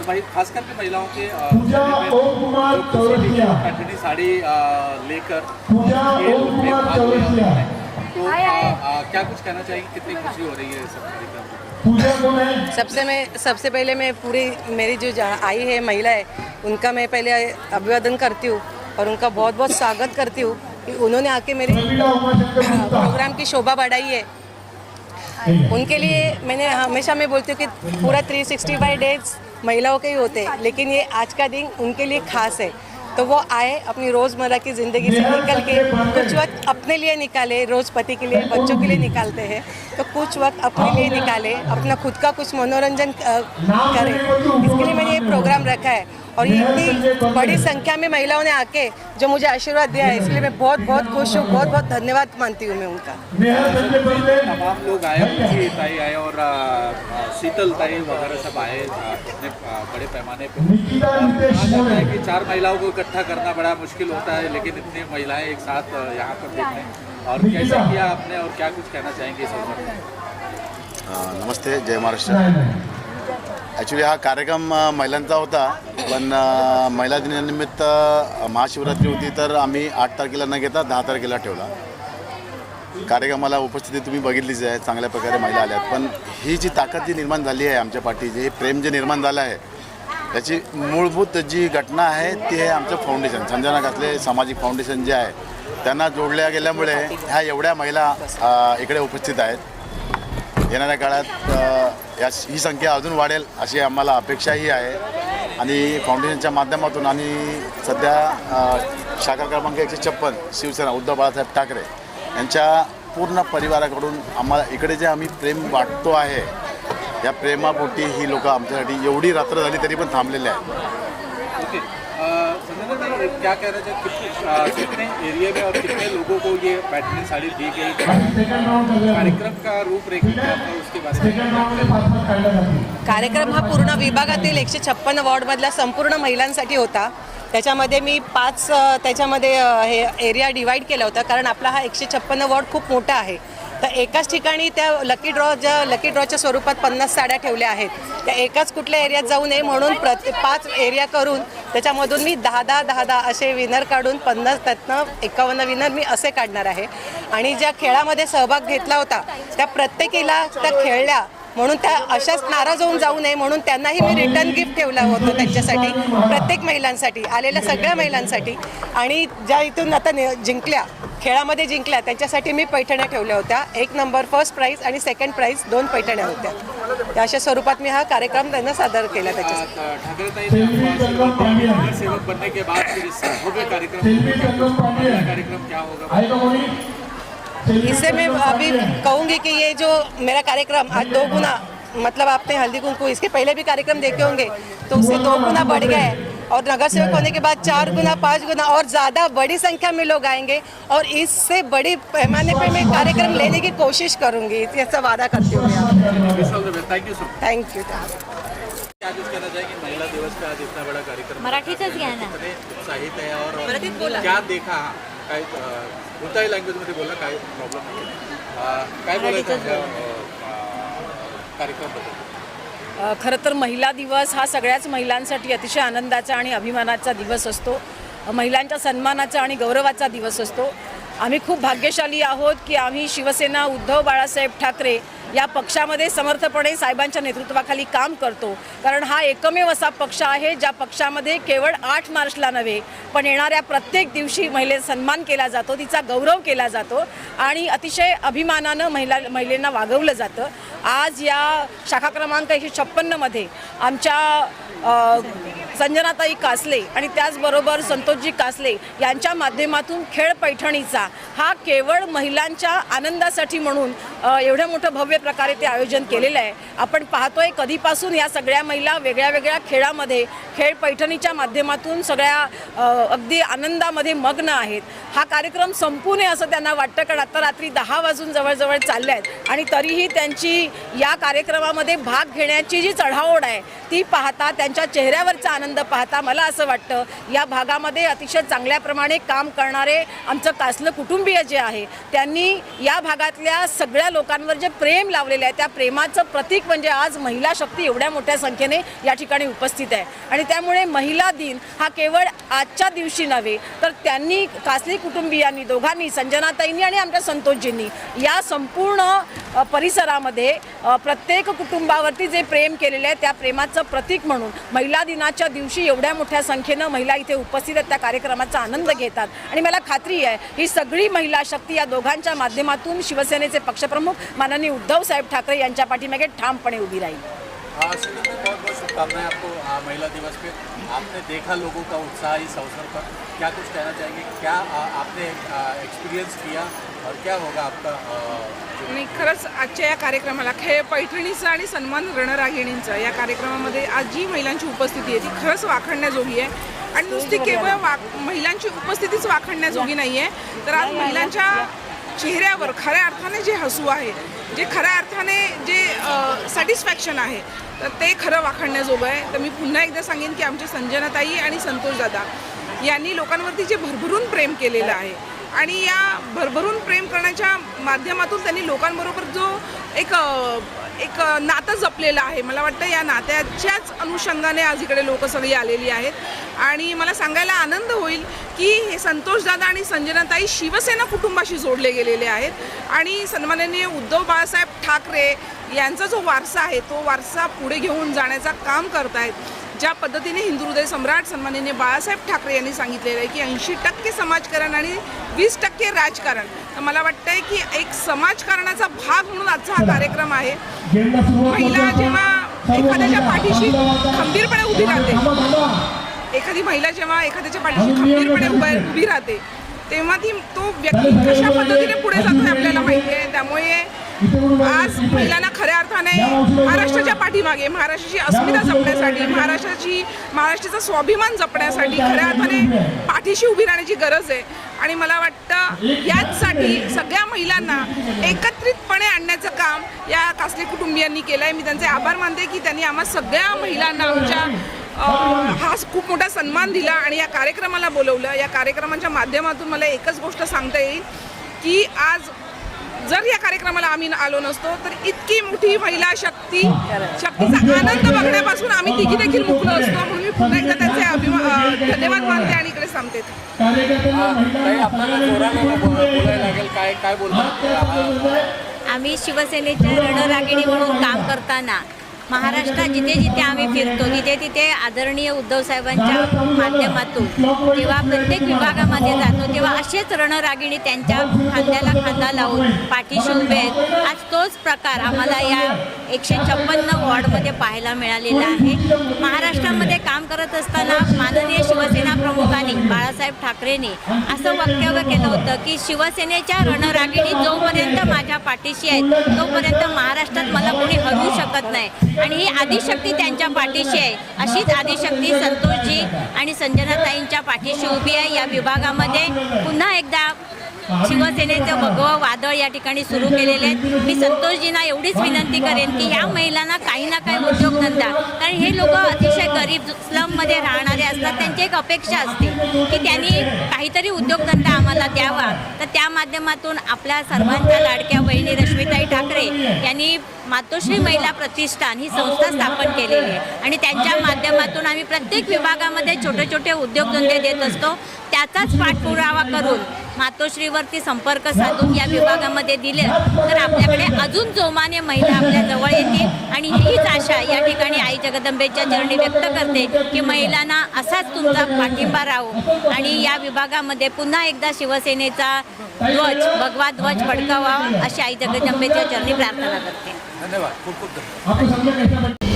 भाई खास करके महिलाओं के पैठनी साड़ी लेकर तो क्या कुछ कहना चाहिए, कितनी खुशी हो रही है सब कार्यक्रम? सबसे पहले मैं पूरी मेरी जो आई है महिला है उनका मैं पहले अभिवादन करती हूँ और उनका बहुत बहुत स्वागत करती हूँ कि उन्होंने आके मेरे प्रोग्राम की शोभा बढ़ाई है। उनके लिए मैंने हमेशा मैं बोलती हूँ कि पूरा 365 डेज महिलाओं के ही होते हैं, लेकिन ये आज का दिन उनके लिए खास है। तो वो आए अपनी रोज़मर्रा की ज़िंदगी से निकल के कुछ वक्त अपने लिए निकाले, रोज़ पति के लिए बच्चों के लिए निकालते हैं, तो कुछ वक्त अपने लिए निकाले, अपना खुद का कुछ मनोरंजन करें। इसके लिए मैंने ये प्रोग्राम रखा है और ये इतनी बड़ी संख्या में महिलाओं ने आके जो मुझे आशीर्वाद दिया है, इसलिए मैं बहुत बहुत खुश हूँ, बहुत बहुत धन्यवाद मानती हूँ मैं उनका। तमाम लोग आए, ताई आए और शीतल ताई वगैरह सब आए अपने बड़े पैमाने पर। कहा जाता है कि 4 महिलाओं को इकट्ठा करना बड़ा मुश्किल होता है, लेकिन इतनी महिलाएं एक साथ यहाँ पर देखने और कैसे किया आपने और क्या कुछ कहना चाहेंगे इस अवसर पर? नमस्ते, जय महाराष्ट्र। ॲक्च्युली हा कार्यक्रम महिलांचा होता, पण महिला दिनानिमित्त महाशिवरात्री होती, तर आम्ही 8 तारखेला न घेता 10 तारखेला ठेवला. कार्यक्रमाला उपस्थिती तुम्ही बघितलीच आहे, चांगल्या प्रकारे महिला आल्यात. पण ही जी ताकद जी निर्माण झाली आहे आमच्या पाठीची, हे प्रेम जे निर्माण झालं आहे, याची मूलभूत जी घटना आहे ती आहे आमचं फाउंडेशन, संजना कासले सामाजिक फाउंडेशन जे आहे, त्यांना जोडल्या गेल्यामुळे ह्या एवढ्या महिला इकडे उपस्थित आहेत. येणाऱ्या काळात ही संख्या अजून वाढेल अशी आम्हाला अपेक्षाही आहे. आणि फाउंडेशनच्या माध्यमातून आणि सध्या शाखा क्रमांक 156 शिवसेना उद्धव बाळासाहेब ठाकरे यांच्या पूर्ण परिवाराकडून आम्हाला इकडे जे आम्ही प्रेम वाटतो आहे, या प्रेमापोटी ही लोक आमच्यासाठी एवढी रात्र झाली तरी पण थांबलेले आहेत. ओके, क्या कह रहे थे, कितने एरिया में और कितने लोगों को ये पैठनी साड़ी दी गई, कार्यक्रम का रूपरेखा क्या था उसके बारे में? कार्यक्रम हा पूर्ण विभागातील 156 वॉर्डमधल्या संपूर्ण महिलांसाठी होता. त्याच्यामध्ये मी 5 त्याच्यामध्ये हे एरिया डिवाईड केला होता, कारण आपला हा 156 वॉर्ड खूप मोठा आहे. तर एकाच ठिकाणी त्या लकी ड्रॉच्या स्वरूपात 50 साड्या ठेवल्या आहेत. त्या एकाच कुठल्या एरियात जाऊ नये म्हणून 5 एरिया करून त्याच्यामधून मी 10 असे विनर काढून 50 त्यातनं 51 विनर मी असे काढणार आहे. आणि ज्या खेळामध्ये सहभाग घेतला होता त्या प्रत्येकीला त्या खेळल्या म्हणून त्या अशाच नाराज होऊन जाऊ नये म्हणून त्यांनाही मी रिटर्न गिफ्ट ठेवलं होतं त्यांच्यासाठी, प्रत्येक महिलांसाठी, आलेल्या सगळ्या महिलांसाठी. आणि ज्या इथून आता जिंकल्या, खेळामध्ये जिंकल्या, त्यांच्यासाठी मी पैठण्या ठेवल्या होत्या. 1 नंबर फर्स्ट प्राईज आणि सेकंड प्राईज 2 पैठण्या होत्या. त्या अशा स्वरूपात मी हा कार्यक्रम त्यांना सादर केला. सेवक बनने के बाद कार्यक्रम क्या होगा? इससे मैं अभी कहूँगी कि ये जो मेरा कार्यक्रम आज 2 गुना, मतलब आपने हल्दी कुंकू इसके पहले भी कार्यक्रम देखे होंगे, तो उससे 2 गुना बढ़ गया है. और नगर सेवक होने के बाद 4 गुना 5 गुना और ज़्यादा बड़ी संख्या में लोग आएंगे और इससे बड़ी पैमाने पे मैं कार्यक्रम लेने की कोशिश करूँगी, ऐसा वादा करती हूँ. Thank you. क्या कुछ कहना चाहेंगे महिला दिवस का आज इतना बड़ा कार्यक्रम? मराठीचंच घ्या ना. उत्साहित आहे और क्या देखा, काय कोणत्याही लँग्वेजमध्ये बोला, काय प्रॉब्लेम नाही. काय बोलायचं कार्यक्रमाबद्दल? खरं तर महिला दिवस हा सगळ्याच महिलांसाठी अतिशय आनंदाचा आणि अभिमानाचा दिवस असतो. महिलांच्या सन्मानाचा आणि गौरवाचा दिवस असतो. आम्ही खूप भाग्यशाली आहोत की आम्ही शिवसेना उद्धव बाळासाहेब ठाकरे या पक्षामध्ये समर्थपणे साहेबांच्या नेतृत्वाखाली काम करतो. कारण हा एकमेव असा पक्ष आहे ज्या पक्षामध्ये केवळ 8 मार्चला नव्हे पण येणाऱ्या प्रत्येक दिवशी महिलेचा सन्मान केला जातो, तिचा गौरव केला जातो आणि अतिशय अभिमानानं महिलांना वागवलं जातं. आज या शाखा क्रमांक 156 मध्ये आमच्या संजनाताई कासले आणि त्याचबरोबर संतोषजी कासले यांच्या माध्यमातून खेळ पैठणीचा हा केवळ महिलांच्या आनंदासाठी म्हणून एवढ्या मोठं भव्य प्रकारे ते आयोजन केलेलं आहे. आपण पाहतोय कधीपासून या सगळ्या महिला वेगळ्या वेगळ्या खेळामध्ये, खेळ पैठणीच्या माध्यमातून सगळ्या अगदी आनंदामध्ये मग्न आहेत. हा कार्यक्रम संपू नये असं त्यांना वाटतं, कारण आता रात्री 10 वाजून जवळजवळ चालले आहेत आणि तरीही त्यांची या कार्यक्रमामध्ये भाग घेण्याची जी चढाओढ आहे ती पाहता त्यांच्या चेहऱ्यावरचा आनंद आनंद पाहता मला असं वाटतं या भागामध्ये अतिशय चांगल्या प्रमाणे काम करणारे आमचं कासलं कुटुंबीय जे आहे त्यांनी या भागातल्या सगळ्या लोकांवर जे प्रेम लावलेलं आहे त्या प्रेमाचं प्रतीक म्हणजे आज महिला शक्ती एवढ्या मोठ्या संख्येने या ठिकाणी उपस्थित आहे. आणि त्यामुळे महिला दिन हा केवळ आजच्या दिवशी नव्हे तर त्यांनी कासली कुटुंबियांनी दोघांनी संजनाताईंनी आणि आमच्या संतोषजींनी या संपूर्ण परिसरामध्ये प्रत्येक कुटुंबावरती जे प्रेम केलेलं आहे त्या प्रेमाचं प्रतीक म्हणून महिला दिनाच्या दिवशी एवढ्या मोठ्या संख्येनं महिला इथे उपस्थित आहेत, त्या कार्यक्रमाचा आनंद घेतात. आणि मला खात्री आहे ही सगळी महिला शक्ती या दोघांच्या माध्यमातून शिवसेनेचे पक्षप्रमुख माननीय उद्धव साहेब ठाकरे यांच्या पाठीमागे ठामपणे उभी राहील. सुनील जी, बहुत बहुत शुभकामनाएं आपको महिला दिवस पे. आपने देखा लोगों का उत्साह इस अवसर पर, क्या कुछ कहना चाहेंगे? क्या आपने एक्सपिरियंस किया और क्या होगा आपका? आणि खरंच आजच्या या कार्यक्रमाला खेळ पैठणीचं आणि सन्मान रणरागिणींचं या कार्यक्रमामध्ये आज जी महिलांची उपस्थिती आहे ती खरंच वाखाणण्याजोगी आहे. आणि नुसती केवळ महिलांची उपस्थितीच वाखाणण्याजोगी नाही आहे, तर आज महिलांच्या चेहऱ्यावर खऱ्या अर्थाने जे हसू आहे, जे खऱ्या अर्थाने जे सॅटिस्फॅक्शन आहे, तर ते खरं वाखाणण्याजोगं आहे. तर मी पुन्हा एकदा सांगेन की आमचे संजनाताई आणि संतोषदादा यांनी लोकांवरती जे भरभरून प्रेम केलेलं आहे आणि या भरभरून प्रेम करण्याच्या माध्यमातून त्यांनी लोकांबरोबर जो एक नातं जपलेलं आहे, मला वाटतं या नात्याच्याच अनुषंगाने आज इकडे लोक सगळी आलेली आहेत. आणि मला सांगायला आनंद होईल की हे संतोषदादा आणि संजनाताई शिवसेना कुटुंबाशी जोडले गेलेले आहेत आणि सन्माननीय उद्धव बाळासाहेब ठाकरे यांचा जो वारसा आहे तो वारसा पुढे घेऊन जाण्याचं काम करतायत. ज्या पद्धतीने हिंदू हृदय सम्राट सन्माननीय बाळासाहेब ठाकरे यांनी सांगितलेलं आहे की 80% समाजकारण आणि 20% राजकारण, तर मला वाटतंय की एक समाजकारणाचा भाग म्हणून आजचा हा कार्यक्रम आहे. महिला जेव्हा एखाद्याच्या पाठीशी खंबीरपणे उभी राहते, एखादी महिला जेव्हा एखाद्याच्या पाठीशी खंबीरपणे उभी राहते तेव्हा तो व्यक्ती कशा पद्धतीने पुढे जातो हे आपल्याला माहिती आहे. त्यामुळे आज महिलांना खऱ्या अर्थाने महाराष्ट्राच्या पाठीमागे महाराष्ट्राची अस्मिता जपण्यासाठी महाराष्ट्राचा स्वाभिमान जपण्यासाठी खऱ्या अर्थाने पाठीशी उभी राहण्याची गरज आहे. आणि मला वाटतं याचसाठी सगळ्या महिलांना एकत्रितपणे आणण्याचं काम या कासले कुटुंबियांनी केलं आहे. मी त्यांचे आभार मानते की त्यांनी आम्हा सगळ्या महिलांना आमच्या हा खूप मोठा सन्मान दिला आणि या कार्यक्रमाला बोलवलं. या कार्यक्रमाच्या माध्यमातून मला एकच गोष्ट सांगता येईल की आज जर या कार्यक्रमाला आम्ही आलो नसतो तर इतकी मोठी महिला शक्तीचा आनंद बघण्यापासून आम्ही तिघी देखील मुकलो असतो. म्हणून मी पुन्हा एकदा त्यांचे धन्यवाद मानते आणि इकडे सांगते. आपल्याला जोराने बोलायला लागेल, काय काय बोलतात? आम्ही शिवसेनेच्या रणरागिणी म्हणून काम करताना महाराष्ट्रात जिथे जिथे आम्ही फिरतो तिथे तिथे आदरणीय उद्धव साहेबांच्या माध्यमातून जेव्हा प्रत्येक विभागामध्ये जातो तेव्हा असेच रणरागिणी त्यांच्या खांद्याला खांदा लावून पाठीशी उभे आहेत. आज तोच प्रकार आम्हाला या 156 वॉर्डमध्ये पाहायला मिळालेला आहे. महाराष्ट्रामध्ये काम करत असताना माननीय शिवसेना प्रमुखांनी बाळासाहेब ठाकरेंनी असं वक्तव्य केलं होतं की शिवसेनेच्या रणरागिणी जोपर्यंत माझ्या पाठीशी आहेत तोपर्यंत महाराष्ट्रात मला कोणी हरवू शकत नाही. आणि ही आदिशक्ती त्यांच्या पाठीशी आहे. अशीच आदिशक्ती संतोषजी आणि संजनाताईंच्या पाठीशी उभी आहे. या विभागामध्ये पुन्हा एकदा शिवसेनेचं भगवं वादळ या ठिकाणी सुरू केलेले आहेत. मी संतोषजींना एवढीच विनंती करेन की ह्या महिलांना काही ना काही उद्योगधंदा, कारण हे लोक अतिशय गरीब स्लममध्ये राहणारे असतात, त्यांची एक अपेक्षा असते की त्यांनी काहीतरी उद्योगधंदा आम्हाला द्यावा. तर त्या माध्यमातून आपल्या सर्वांच्या लाडक्या बहिणी रश्मिताई ठाकरे यांनी मातोश्री महिला प्रतिष्ठान ही संस्था स्थापन केलेली आहे आणि त्यांच्या माध्यमातून आम्ही प्रत्येक विभागामध्ये छोटे छोटे उद्योगधंदे देत असतो. त्याचाच पाठपुरावा करून मातोश्रीवरती संपर्क साधून या विभागामध्ये दिले तर आपल्याकडे अजून जोमाने महिला आपल्या जवळ येतील. आणि हीच आशा या ठिकाणी आई जगदंबेच्या चरणी व्यक्त करते की महिलांना असाच तुमचा पाठिंबा राहो आणि या विभागामध्ये पुन्हा एकदा शिवसेनेचा ध्वज भगवा ध्वज फडकावा अशी आई जगदंबेच्या चरणी प्रार्थना करते. धन्यवाद, खूप खूप धन्यवाद.